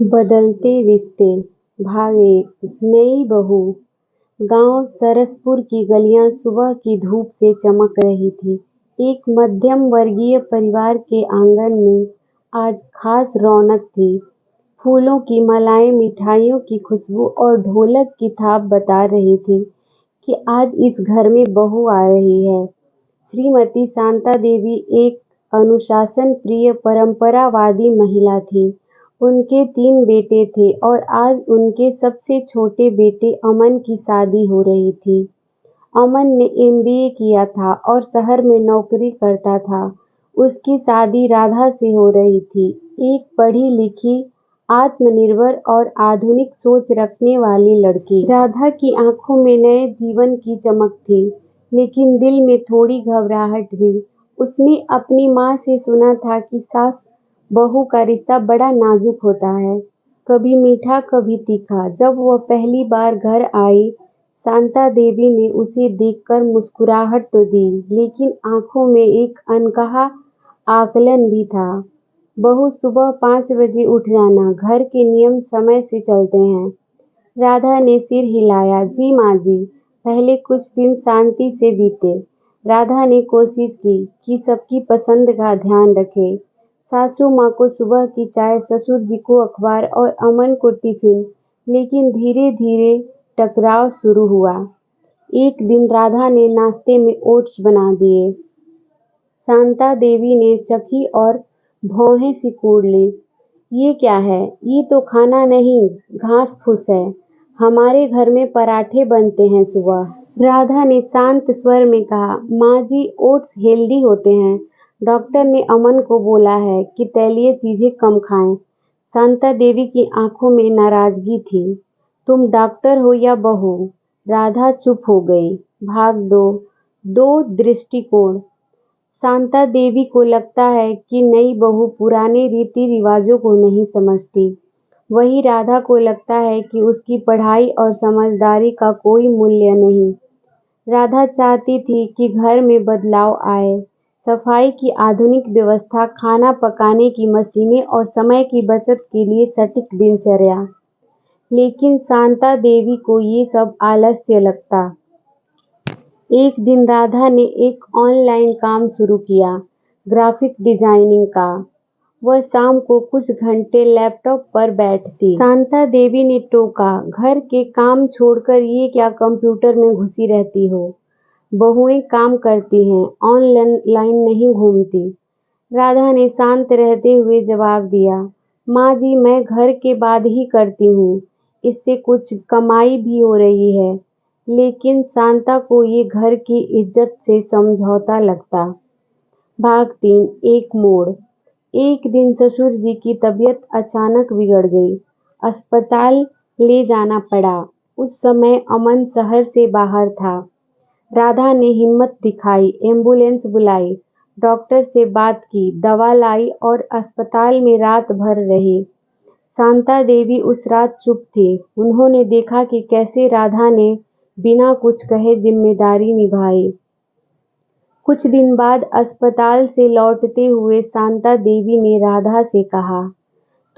बदलते रिश्ते, भाग एक। नई बहू। गांव सरसपुर की गलियां सुबह की धूप से चमक रही थी। एक मध्यम वर्गीय परिवार के आंगन में आज खास रौनक थी। फूलों की मालाएं, मिठाइयों की खुशबू और ढोलक की थाप बता रही थी कि आज इस घर में बहू आ रही है। श्रीमती शांता देवी एक अनुशासन प्रिय परंपरावादी महिला थी। उनके 3 बेटे थे और आज उनके सबसे छोटे बेटे अमन की शादी हो रही थी। अमन ने एमबीए किया था और शहर में नौकरी करता था। उसकी शादी राधा से हो रही थी, एक पढ़ी लिखी, आत्मनिर्भर और आधुनिक सोच रखने वाली लड़की। राधा की आंखों में नए जीवन की चमक थी, लेकिन दिल में थोड़ी घबराहट भी। उसने अपनी माँ से सुना था कि सास बहू का रिश्ता बड़ा नाजुक होता है, कभी मीठा कभी तीखा। जब वह पहली बार घर आई, शांता देवी ने उसे देखकर मुस्कुराहट तो दी, लेकिन आंखों में एक अनकहा आकलन भी था। बहू, सुबह 5 बजे उठ जाना, घर के नियम समय से चलते हैं। राधा ने सिर हिलाया। जी माँ जी। पहले कुछ दिन शांति से बीते। राधा ने कोशिश की कि सबकी पसंद का ध्यान रखे। सासू माँ को सुबह की चाय, ससुर जी को अखबार और अमन को टिफिन। लेकिन धीरे धीरे टकराव शुरू हुआ। एक दिन राधा ने नाश्ते में ओट्स बना दिए। शांता देवी ने चखी और भौहें सिकोड़ ली। ये क्या है? ये तो खाना नहीं, घास फूस है। हमारे घर में पराठे बनते हैं सुबह। राधा ने शांत स्वर में कहा। माँ जी, ओट्स हेल्दी होते हैं। डॉक्टर ने अमन को बोला है कि तैलीय चीजें कम खाएं। शांता देवी की आंखों में नाराजगी थी। तुम डॉक्टर हो या बहू? राधा चुप हो गई। भाग दो दृष्टिकोण। शांता देवी को लगता है कि नई बहू पुराने रीति रिवाजों को नहीं समझती। वही राधा को लगता है कि उसकी पढ़ाई और समझदारी का कोई मूल्य नहीं। राधा चाहती थी कि घर में बदलाव आए, सफाई की आधुनिक व्यवस्था, खाना पकाने की मशीनें और समय की बचत के लिए सटीक दिनचर्या। लेकिन शांता देवी को ये सब आलस्य लगता। एक दिन राधा ने एक ऑनलाइन काम शुरू किया, ग्राफिक डिजाइनिंग का। वह शाम को कुछ घंटे लैपटॉप पर बैठती। शांता देवी ने टोका, घर के काम छोड़कर ये क्या कंप्यूटर में घुसी रहती हो? बहुएं काम करती हैं, ऑनलाइन नहीं घूमती। राधा ने शांत रहते हुए जवाब दिया, माँ जी, मैं घर के बाद ही करती हूँ, इससे कुछ कमाई भी हो रही है। लेकिन शांता को ये घर की इज्जत से समझौता लगता। भाग 3। एक मोड़। एक दिन ससुर जी की तबीयत अचानक बिगड़ गई। अस्पताल ले जाना पड़ा। उस समय अमन शहर से बाहर था। राधा ने हिम्मत दिखाई, एम्बुलेंस बुलाई, डॉक्टर से बात की, दवा लाई और अस्पताल में रात भर रही। शांता देवी उस रात चुप थी। उन्होंने देखा कि कैसे राधा ने बिना कुछ कहे जिम्मेदारी निभाई। कुछ दिन बाद अस्पताल से लौटते हुए शांता देवी ने राधा से कहा,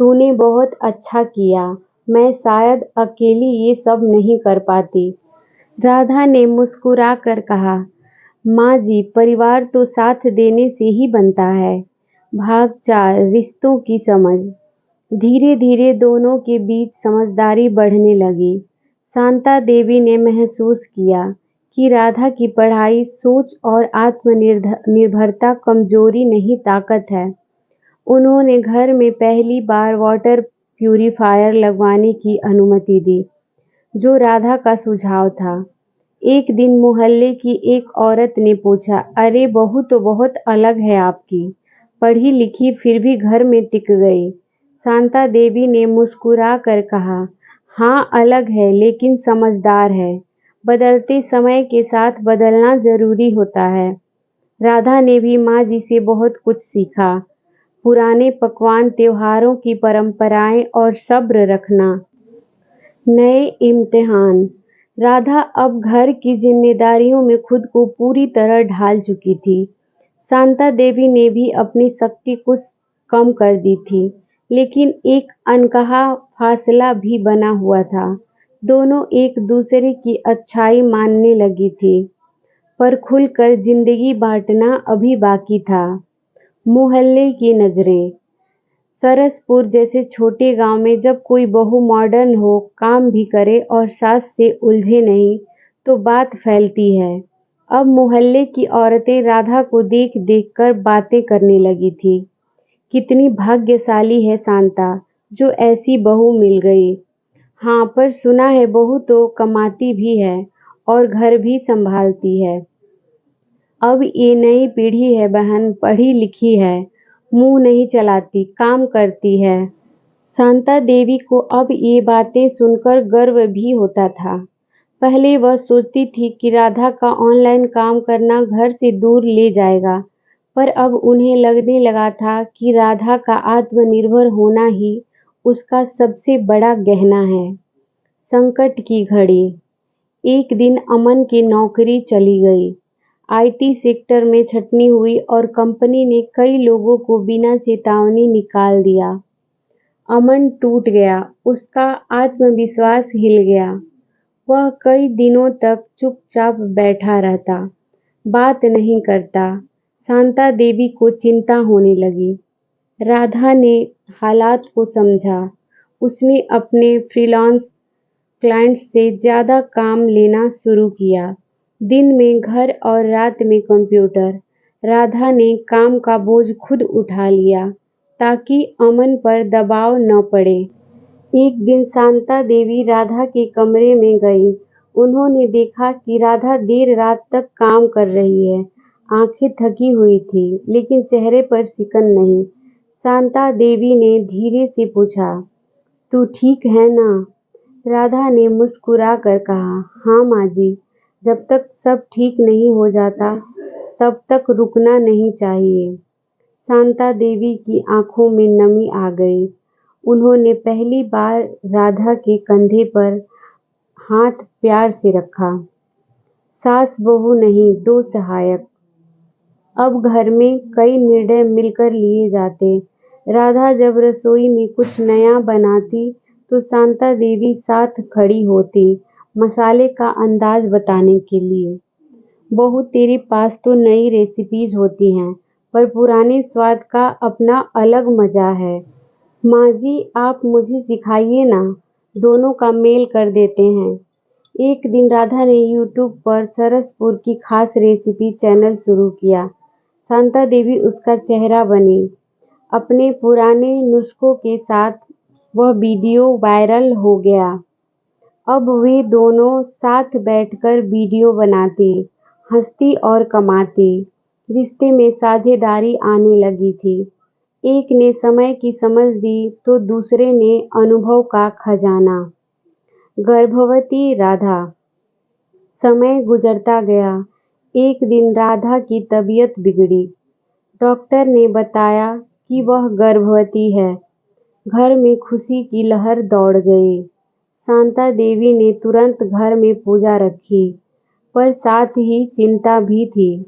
तूने बहुत अच्छा किया, मैं शायद अकेली ये सब नहीं कर पाती। राधा ने मुस्कुरा कर कहा, माँ जी, परिवार तो साथ देने से ही बनता है। भाग 4। रिश्तों की समझ। धीरे धीरे दोनों के बीच समझदारी बढ़ने लगी। शांता देवी ने महसूस किया कि राधा की पढ़ाई, सोच और आत्मनिर्भरता कमजोरी नहीं, ताकत है। उन्होंने घर में पहली बार वाटर प्यूरिफायर लगवाने की अनुमति दी, जो राधा का सुझाव था। एक दिन मोहल्ले की एक औरत ने पूछा, अरे बहू तो बहुत अलग है आपकी, पढ़ी लिखी फिर भी घर में टिक गई। शांता देवी ने मुस्कुरा कर कहा, हाँ अलग है, लेकिन समझदार है। बदलते समय के साथ बदलना जरूरी होता है। राधा ने भी माँ जी से बहुत कुछ सीखा। पुराने पकवान, त्योहारों की परंपराएं और सब्र रखना। नए इम्तिहान। राधा अब घर की जिम्मेदारियों में खुद को पूरी तरह ढाल चुकी थी। शांता देवी ने भी अपनी शक्ति कुछ कम कर दी थी, लेकिन एक अनकहा फासला भी बना हुआ था। दोनों एक दूसरे की अच्छाई मानने लगी थी, पर खुलकर जिंदगी बांटना अभी बाकी था। मोहल्ले की नजरें। सरसपुर जैसे छोटे गांव में जब कोई बहू मॉडर्न हो, काम भी करे और सास से उलझे नहीं, तो बात फैलती है। अब मोहल्ले की औरतें राधा को देख देख कर बातें करने लगी थी। कितनी भाग्यशाली है शांता, जो ऐसी बहू मिल गई। हाँ, पर सुना है बहू तो कमाती भी है और घर भी संभालती है। अब ये नई पीढ़ी है बहन, पढ़ी लिखी है, मुंह नहीं चलाती, काम करती है। शांता देवी को अब ये बातें सुनकर गर्व भी होता था। पहले वह सोचती थी कि राधा का ऑनलाइन काम करना घर से दूर ले जाएगा, पर अब उन्हें लगने लगा था कि राधा का आत्मनिर्भर होना ही उसका सबसे बड़ा गहना है। संकट की घड़ी। एक दिन अमन की नौकरी चली गई। आईटी सेक्टर में छटनी हुई और कंपनी ने कई लोगों को बिना चेतावनी निकाल दिया। अमन टूट गया, उसका आत्मविश्वास हिल गया। वह कई दिनों तक चुपचाप बैठा रहता, बात नहीं करता। शांता देवी को चिंता होने लगी। राधा ने हालात को समझा। उसने अपने फ्रीलांस क्लाइंट्स से ज़्यादा काम लेना शुरू किया। दिन में घर और रात में कंप्यूटर। राधा ने काम का बोझ खुद उठा लिया ताकि अमन पर दबाव न पड़े। एक दिन शांता देवी राधा के कमरे में गई। उन्होंने देखा कि राधा देर रात तक काम कर रही है। आंखें थकी हुई थी, लेकिन चेहरे पर सिकन नहीं। शांता देवी ने धीरे से पूछा, तू ठीक है ना? राधा ने मुस्कुरा कर कहा, हाँ माँ जी, जब तक सब ठीक नहीं हो जाता तब तक रुकना नहीं चाहिए। शांता देवी की आंखों में नमी आ गई। उन्होंने पहली बार राधा के कंधे पर हाथ प्यार से रखा। सास बहू नहीं, दो सहायक। अब घर में कई निर्णय मिलकर लिए जाते। राधा जब रसोई में कुछ नया बनाती तो शांता देवी साथ खड़ी होती, मसाले का अंदाज बताने के लिए। बहू, तेरे पास तो नई रेसिपीज होती हैं, पर पुराने स्वाद का अपना अलग मजा है। माँ जी, आप मुझे सिखाइए ना, दोनों का मेल कर देते हैं। एक दिन राधा ने यूट्यूब पर सरसपुर की खास रेसिपी चैनल शुरू किया। शांता देवी उसका चेहरा बनी। अपने पुराने नुस्खों के साथ वह वीडियो वायरल हो गया। अब वे दोनों साथ बैठकर वीडियो बनाते, हंसती और कमाती। रिश्ते में साझेदारी आने लगी थी। एक ने समय की समझ दी तो दूसरे ने अनुभव का खजाना। गर्भवती राधा। समय गुजरता गया। एक दिन राधा की तबीयत बिगड़ी। डॉक्टर ने बताया कि वह गर्भवती है। घर में खुशी की लहर दौड़ गई। शांता देवी ने तुरंत घर में पूजा रखी, पर साथ ही चिंता भी थी।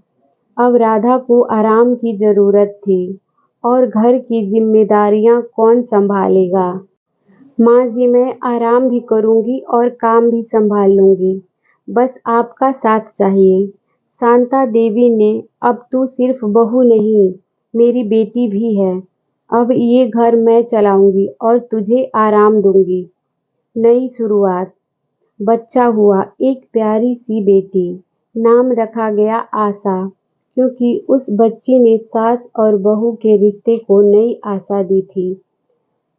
अब राधा को आराम की जरूरत थी और घर की जिम्मेदारियां कौन संभालेगा। माँ जी, मैं आराम भी करूंगी और काम भी संभाल लूंगी, बस आपका साथ चाहिए। शांता देवी ने, अब तू सिर्फ बहू नहीं, मेरी बेटी भी है। अब ये घर मैं चलाऊंगी और तुझे आराम दूंगी। नई शुरुआत। बच्चा हुआ, एक प्यारी सी बेटी। नाम रखा गया आशा, क्योंकि उस बच्ची ने सास और बहू के रिश्ते को नई आशा दी थी।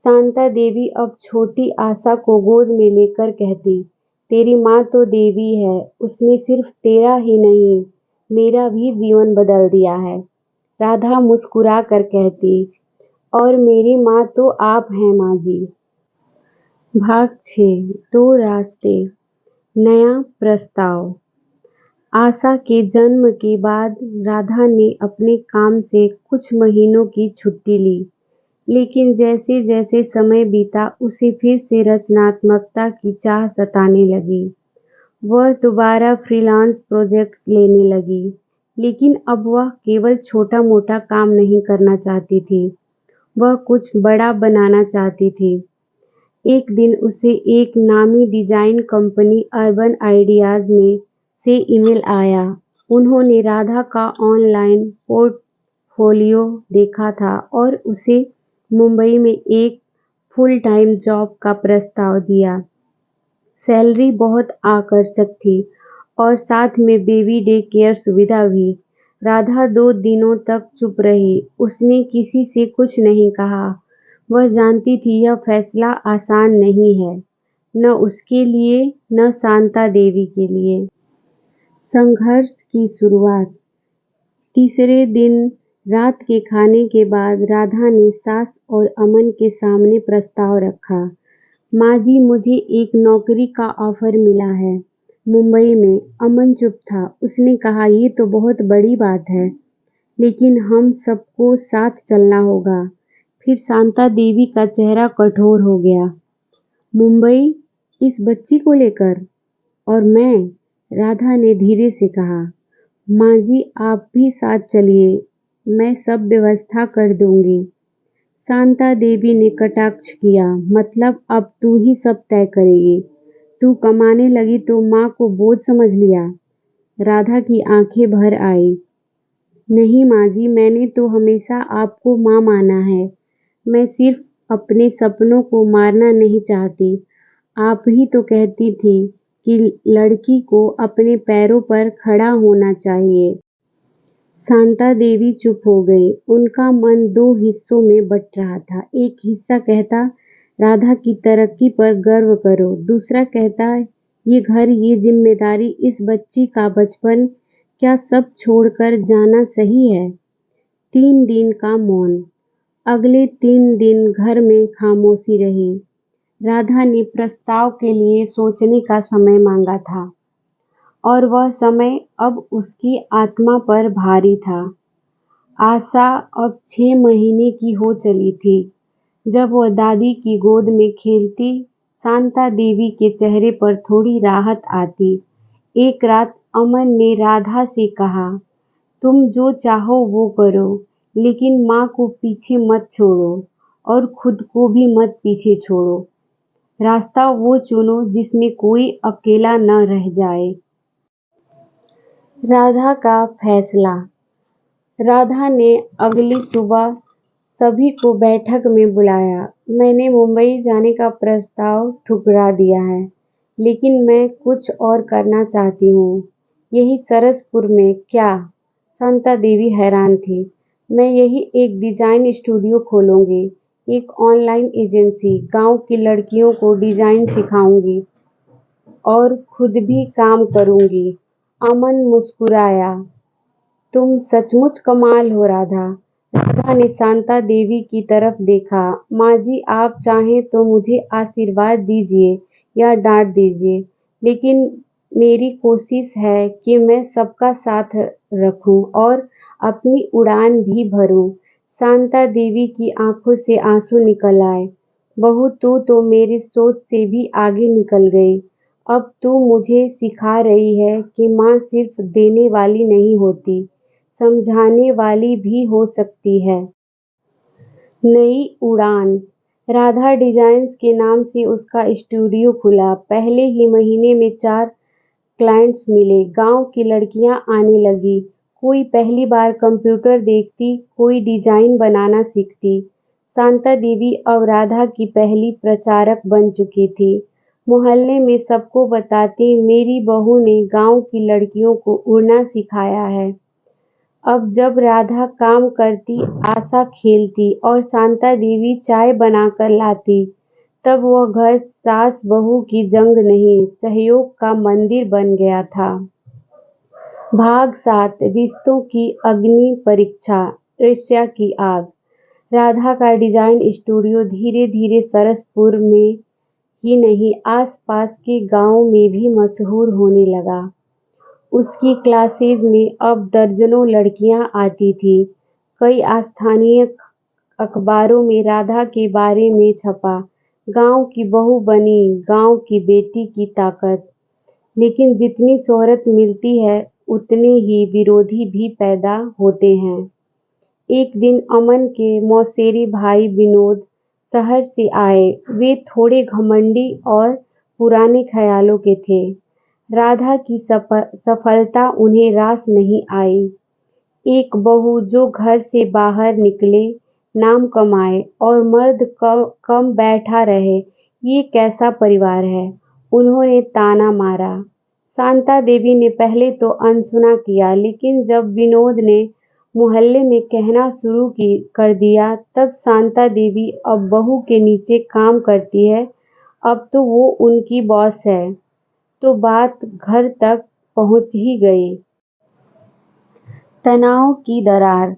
शांता देवी अब छोटी आशा को गोद में लेकर कहती, तेरी माँ तो देवी है, उसने सिर्फ तेरा ही नहीं, मेरा भी जीवन बदल दिया है। राधा मुस्कुरा कर कहती, और मेरी माँ तो आप हैं माँ जी। भाग 6। दो रास्ते। नया प्रस्ताव। आशा के जन्म के बाद राधा ने अपने काम से कुछ महीनों की छुट्टी ली, लेकिन जैसे जैसे समय बीता उसे फिर से रचनात्मकता की चाह सताने लगी। वह दोबारा फ्रीलांस प्रोजेक्ट्स लेने लगी, लेकिन अब वह केवल छोटा मोटा काम नहीं करना चाहती थी। वह कुछ बड़ा बनाना चाहती थी। एक दिन उसे एक नामी डिजाइन कंपनी अर्बन आइडियाज में से ईमेल आया। उन्होंने राधा का ऑनलाइन पोर्टफोलियो देखा था और उसे मुंबई में एक फुल टाइम जॉब का प्रस्ताव दिया। सैलरी बहुत आकर्षक थी और साथ में बेबी डे केयर सुविधा भी। राधा 2 दिनों तक चुप रही। उसने किसी से कुछ नहीं कहा। वह जानती थी यह फैसला आसान नहीं है, न उसके लिए न शांता देवी के लिए। संघर्ष की शुरुआत। तीसरे दिन रात के खाने के बाद राधा ने सास और अमन के सामने प्रस्ताव रखा। माँ जी, मुझे एक नौकरी का ऑफर मिला है मुंबई में। अमन चुप था। उसने कहा, ये तो बहुत बड़ी बात है, लेकिन हम सबको साथ चलना होगा। फिर शांता देवी का चेहरा कठोर हो गया। मुंबई, इस बच्ची को लेकर? और मैं? राधा ने धीरे से कहा। माँ जी, आप भी साथ चलिए, मैं सब व्यवस्था कर दूंगी। शांता देवी ने कटाक्ष किया। मतलब अब तू ही सब तय करेगी? तू कमाने लगी तो माँ को बोझ समझ लिया? राधा की आंखें भर आई। नहीं माँ जी, मैंने तो हमेशा आपको माँ माना है। मैं सिर्फ अपने सपनों को मारना नहीं चाहती। आप ही तो कहती थी कि लड़की को अपने पैरों पर खड़ा होना चाहिए। शांता देवी चुप हो गई। उनका मन 2 हिस्सों में बट रहा था। एक हिस्सा कहता, राधा की तरक्की पर गर्व करो। दूसरा कहता, ये घर, ये जिम्मेदारी, इस बच्ची का बचपन, क्या सब छोड़कर जाना सही है? 3 दिन का मौन। अगले 3 दिन घर में खामोशी रही। राधा ने प्रस्ताव के लिए सोचने का समय मांगा था और वह समय अब उसकी आत्मा पर भारी था। आशा अब 6 महीने की हो चली थी। जब वह दादी की गोद में खेलती, शांता देवी के चेहरे पर थोड़ी राहत आती। एक रात अमन ने राधा से कहा, तुम जो चाहो वो करो, लेकिन माँ को पीछे मत छोड़ो और खुद को भी मत पीछे छोड़ो। रास्ता वो चुनो जिसमें कोई अकेला न रह जाए। राधा का फैसला। राधा ने अगली सुबह सभी को बैठक में बुलाया। मैंने मुंबई जाने का प्रस्ताव ठुकरा दिया है, लेकिन मैं कुछ और करना चाहती हूँ। यही सरसपुर में? क्या? शांता देवी हैरान थी। मैं यही एक डिजाइन स्टूडियो खोलूंगी, एक ऑनलाइन एजेंसी। गांव की लड़कियों को डिजाइन सिखाऊंगी और खुद भी काम करूंगी। अमन मुस्कुराया। तुम सचमुच कमाल हो राधा। राधा ने शांता देवी की तरफ देखा। माँ जी, आप चाहें तो मुझे आशीर्वाद दीजिए या डांट दीजिए, लेकिन मेरी कोशिश है कि मैं सबका साथ रखूं और अपनी उड़ान भी भरूं। शांता देवी की आंखों से आंसू निकल आए। बहू, तू तो मेरी सोच से भी आगे निकल गई। अब तू मुझे सिखा रही है कि माँ सिर्फ देने वाली नहीं होती, समझाने वाली भी हो सकती है। नई उड़ान। राधा डिजाइन्स के नाम से उसका स्टूडियो खुला। पहले ही महीने में 4 क्लाइंट्स मिले। गांव की लड़कियां आने लगी। कोई पहली बार कंप्यूटर देखती, कोई डिजाइन बनाना सीखती। शांता देवी अब राधा की पहली प्रचारक बन चुकी थी। मोहल्ले में सबको बताती, मेरी बहू ने गांव की लड़कियों को उड़ना सिखाया है। अब जब राधा काम करती, आशा खेलती और शांता देवी चाय बनाकर लाती, तब वह घर सास बहू की जंग नहीं, सहयोग का मंदिर बन गया था। भाग 7। रिश्तों की अग्नि परीक्षा। ईर्ष्या की आग। राधा का डिजाइन स्टूडियो धीरे धीरे सरसपुर में ही नहीं, आसपास के गांवों में भी मशहूर होने लगा। उसकी क्लासेज में अब दर्जनों लड़कियां आती थीं। कई स्थानीय अखबारों में राधा के बारे में छपा, गांव की बहू बनी, गांव की बेटी की ताकत। लेकिन जितनी शोहरत मिलती है, उतने ही विरोधी भी पैदा होते हैं। एक दिन अमन के मौसेरे भाई विनोद शहर से आए। वे थोड़े घमंडी और पुराने ख्यालों के थे। राधा की सफलता उन्हें रास नहीं आई। एक बहू जो घर से बाहर निकले, नाम कमाए और मर्द कम बैठा रहे, ये कैसा परिवार है? उन्होंने ताना मारा। शांता देवी ने पहले तो अनसुना किया, लेकिन जब विनोद ने मोहल्ले में कहना शुरू कर दिया, तब शांता देवी अब बहू के नीचे काम करती है, अब तो वो उनकी बॉस है, तो बात घर तक पहुंच ही गई। तनाव की दरार।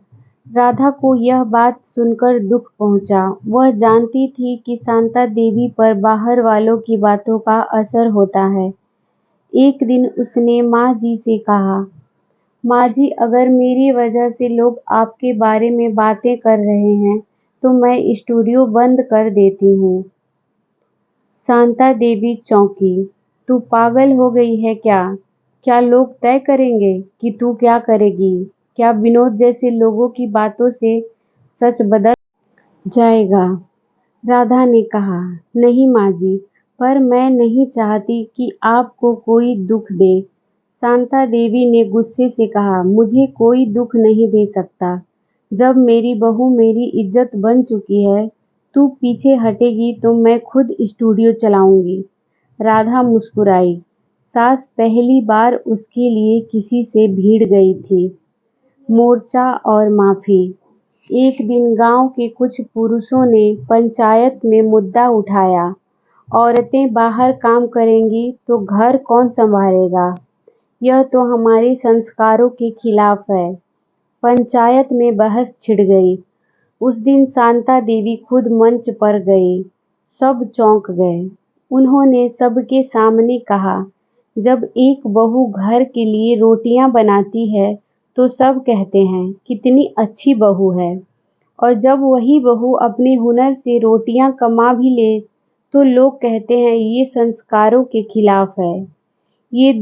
राधा को यह बात सुनकर दुख पहुंचा। वह जानती थी कि शांता देवी पर बाहर वालों की बातों का असर होता है। एक दिन उसने माँ जी से कहा, माँ जी, अगर मेरी वजह से लोग आपके बारे में बातें कर रहे हैं, तो मैं स्टूडियो बंद कर देती हूँ। शांता देवी चौंकी। तू पागल हो गई है क्या? क्या लोग तय करेंगे कि तू क्या करेगी? क्या विनोद जैसे लोगों की बातों से सच बदल जाएगा? राधा ने कहा, नहीं माँ जी, पर मैं नहीं चाहती कि आपको कोई दुख दे। शांता देवी ने गुस्से से कहा, मुझे कोई दुख नहीं दे सकता। जब मेरी बहू मेरी इज्जत बन चुकी है, तू पीछे हटेगी तो मैं खुद स्टूडियो चलाऊंगी। राधा मुस्कुराई। सास पहली बार उसके लिए किसी से भिड़ गई थी। मोर्चा और माफी। एक दिन गांव के कुछ पुरुषों ने पंचायत में मुद्दा उठाया, औरतें बाहर काम करेंगी तो घर कौन संभालेगा? यह तो हमारे संस्कारों के खिलाफ है। पंचायत में बहस छिड़ गई। उस दिन शांता देवी खुद मंच पर गई। सब चौंक गए। उन्होंने सबके सामने कहा, जब एक बहू घर के लिए रोटियां बनाती है तो सब कहते हैं कितनी अच्छी बहू है, और जब वही बहू अपने हुनर से रोटियां कमा भी ले तो लोग कहते हैं ये संस्कारों के खिलाफ है। ये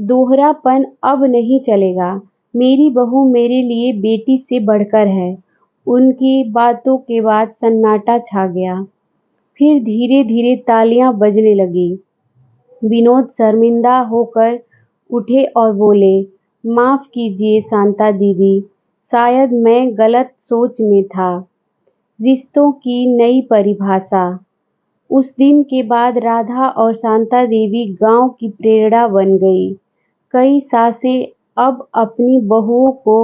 दोहरापन अब नहीं चलेगा। मेरी बहू मेरे लिए बेटी से बढ़कर है। उनकी बातों के बाद सन्नाटा छा गया। फिर धीरे धीरे तालियां बजने लगी। विनोद शर्मिंदा होकर उठे और बोले, माफ कीजिए शांता दीदी, शायद मैं गलत सोच में था। रिश्तों की नई परिभाषा। उस दिन के बाद राधा और शांता देवी गांव की प्रेरणा बन गई। कई सासें अब अपनी बहुओं को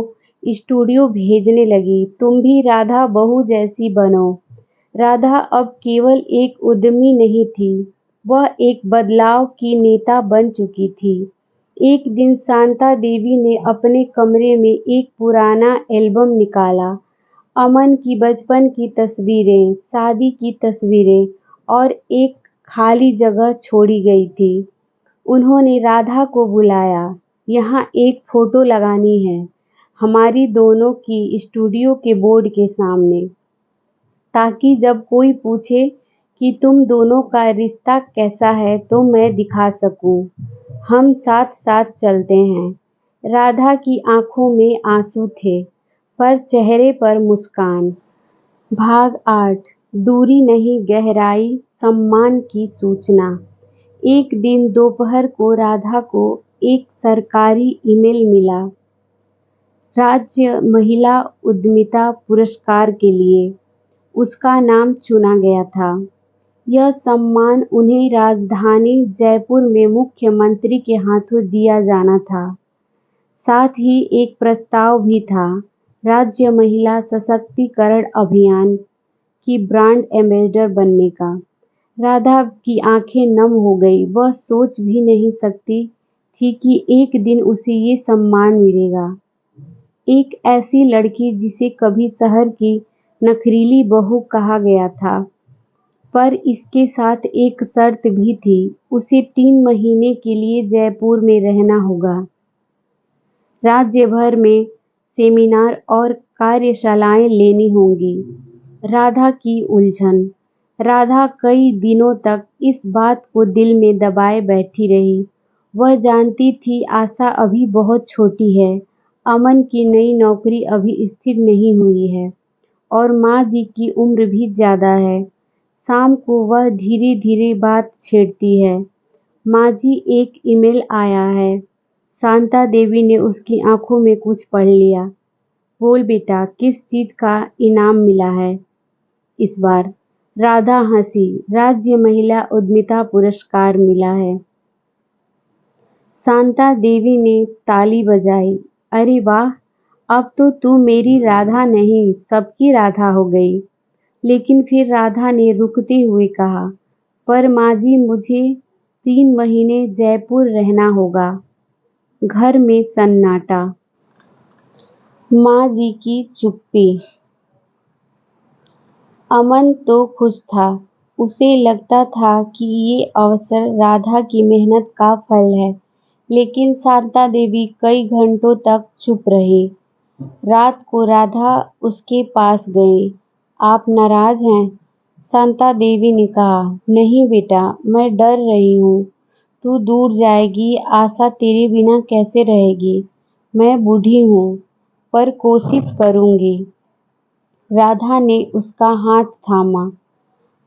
स्टूडियो भेजने लगी, तुम भी राधा बहू जैसी बनो। राधा अब केवल एक उद्यमी नहीं थी, वह एक बदलाव की नेता बन चुकी थी। एक दिन शांता देवी ने अपने कमरे में एक पुराना एल्बम निकाला। अमन की बचपन की तस्वीरें, शादी की तस्वीरें और एक खाली जगह छोड़ी गई थी। उन्होंने राधा को बुलाया, यहाँ एक फोटो लगानी है, हमारी दोनों की स्टूडियो के बोर्ड के सामने, ताकि जब कोई पूछे कि तुम दोनों का रिश्ता कैसा है तो मैं दिखा सकूं, हम साथ साथ चलते हैं। राधा की आंखों में आंसू थे, पर चेहरे पर मुस्कान। भाग 8। दूरी नहीं गहराई, सम्मान की सूचना। एक दिन दोपहर को राधा को एक सरकारी ईमेल मिला, राज्य महिला उद्यमिता पुरस्कार के लिए उसका नाम चुना गया था। यह सम्मान उन्हें राजधानी जयपुर में मुख्यमंत्री के हाथों दिया जाना था। साथ ही एक प्रस्ताव भी था, राज्य महिला सशक्तिकरण अभियान की ब्रांड एम्बेसडर बनने का। राधा की आंखें नम हो गई। वह सोच भी नहीं सकती थी कि एक दिन उसे ये सम्मान मिलेगा। एक ऐसी लड़की जिसे कभी शहर की नखरीली बहू कहा गया था, पर इसके साथ एक शर्त भी थी, उसे 3 महीने के लिए जयपुर में रहना होगा। राज्य भर में सेमिनार और कार्यशालाएं लेनी होंगी। राधा की उलझन। राधा कई दिनों तक इस बात को दिल में दबाए बैठी रही। वह जानती थी आशा अभी बहुत छोटी है अमन की नई नौकरी अभी स्थिर नहीं हुई है और माँ जी की उम्र भी ज़्यादा है। शाम को वह धीरे-धीरे बात छेड़ती है। माँ जी, एक ईमेल आया है। शांता देवी ने उसकी आंखों में कुछ पढ़ लिया। बोल बेटा, किस चीज का इनाम मिला है इस बार? राधा हंसी। राज्य महिला उद्यमिता पुरस्कार मिला है। शांता देवी ने ताली बजाई। अरे वाह, अब तो तू मेरी राधा नहीं, सबकी राधा हो गई। लेकिन फिर राधा ने रुकते हुए कहा, पर माँ जी, मुझे 3 महीने जयपुर रहना होगा। घर में सन्नाटा। माँ जी की चुप्पी। अमन तो खुश था। उसे लगता था कि ये अवसर राधा की मेहनत का फल है। लेकिन शांता देवी कई घंटों तक चुप रही। रात को राधा उसके पास गई। आप नाराज हैं? शांता देवी ने कहा, नहीं बेटा, मैं डर रही हूँ। तू दूर जाएगी, आशा तेरे बिना कैसे रहेगी? मैं बूढ़ी हूँ, पर कोशिश करूँगी। राधा ने उसका हाथ थामा।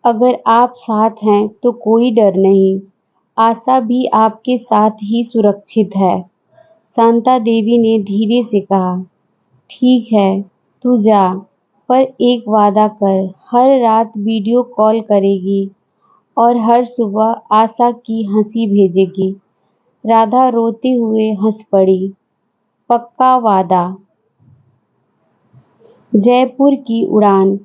अगर आप साथ हैं तो कोई डर नहीं। आशा भी आपके साथ ही सुरक्षित है। शांता देवी ने धीरे से कहा, ठीक है, तू जा, पर एक वादा कर, हर रात वीडियो कॉल करेगी और हर सुबह आशा की हंसी भेजेगी। राधा रोते हुए हंस पड़ी। पक्का वादा। जयपुर की उड़ान।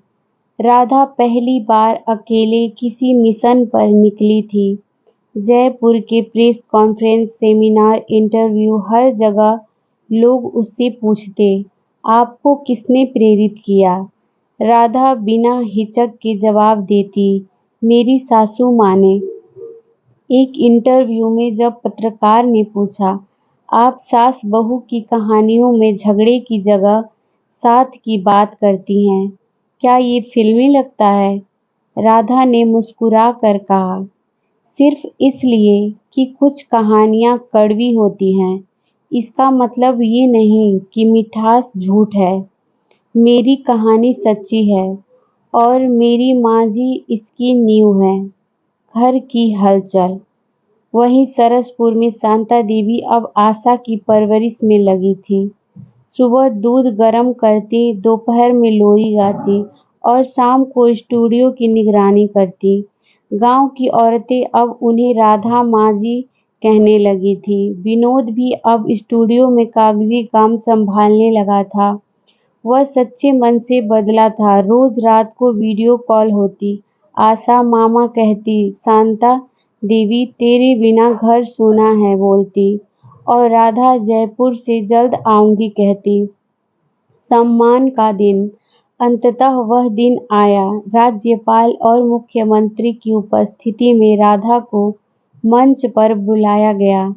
राधा पहली बार अकेले किसी मिशन पर निकली थी। जयपुर के प्रेस कॉन्फ्रेंस, सेमिनार, इंटरव्यू, हर जगह लोग उससे पूछते, आपको किसने प्रेरित किया? राधा बिना हिचक के जवाब देती, मेरी सासू माँ ने। एक इंटरव्यू में जब पत्रकार ने पूछा, आप सास बहू की कहानियों में झगड़े की जगह साथ की बात करती हैं, क्या ये फिल्मी लगता है? राधा ने मुस्कुरा कर कहा, सिर्फ इसलिए कि कुछ कहानियाँ कड़वी होती हैं, इसका मतलब ये नहीं कि मिठास झूठ है। मेरी कहानी सच्ची है और मेरी माँ जी इसकी नींव है। घर की हलचल। वहीं सरसपुर में शांता देवी अब आशा की परवरिश में लगी थी। सुबह दूध गर्म करती, दोपहर में लोरी गाती और शाम को स्टूडियो की निगरानी करती। गांव की औरतें अब उन्हें राधा माँ जी कहने लगी थी। विनोद भी अब स्टूडियो में कागजी काम संभालने लगा था। वह सच्चे मन से बदला था। रोज रात को वीडियो कॉल होती। आशा मामा कहती, शांता देवी तेरे बिना घर सूना है बोलती, और राधा जयपुर से जल्द आऊंगी कहती। सम्मान का दिन। अंततः वह दिन आया। राज्यपाल और मुख्यमंत्री की उपस्थिति में राधा को मंच पर बुलाया गया।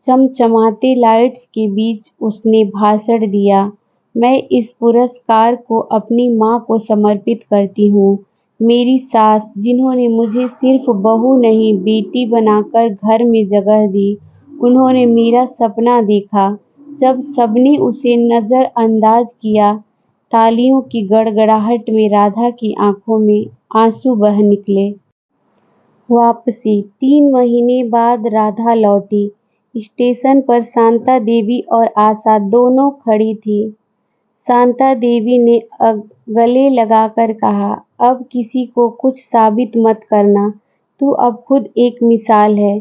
चमचमाते लाइट्स के बीच उसने भाषण दिया, मैं इस पुरस्कार को अपनी माँ को समर्पित करती हूँ, मेरी सास, जिन्होंने मुझे सिर्फ बहू नहीं बेटी बनाकर घर में जगह दी। उन्होंने मेरा सपना देखा। जब सबने उसे नजरअंदाज किया, तालियों की गड़गड़ाहट में राधा की आंखों में आंसू बह निकले। वापसी। 3 महीने बाद राधा लौटी। स्टेशन पर शांता देवी और आशा दोनों खड़ी थी। शांता देवी ने गले लगाकर कहा, अब किसी को कुछ साबित मत करना, तू अब खुद एक मिसाल है।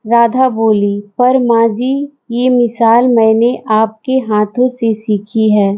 राधा बोली, पर माँ जी, ये मिसाल मैंने आपके हाथों से सीखी है।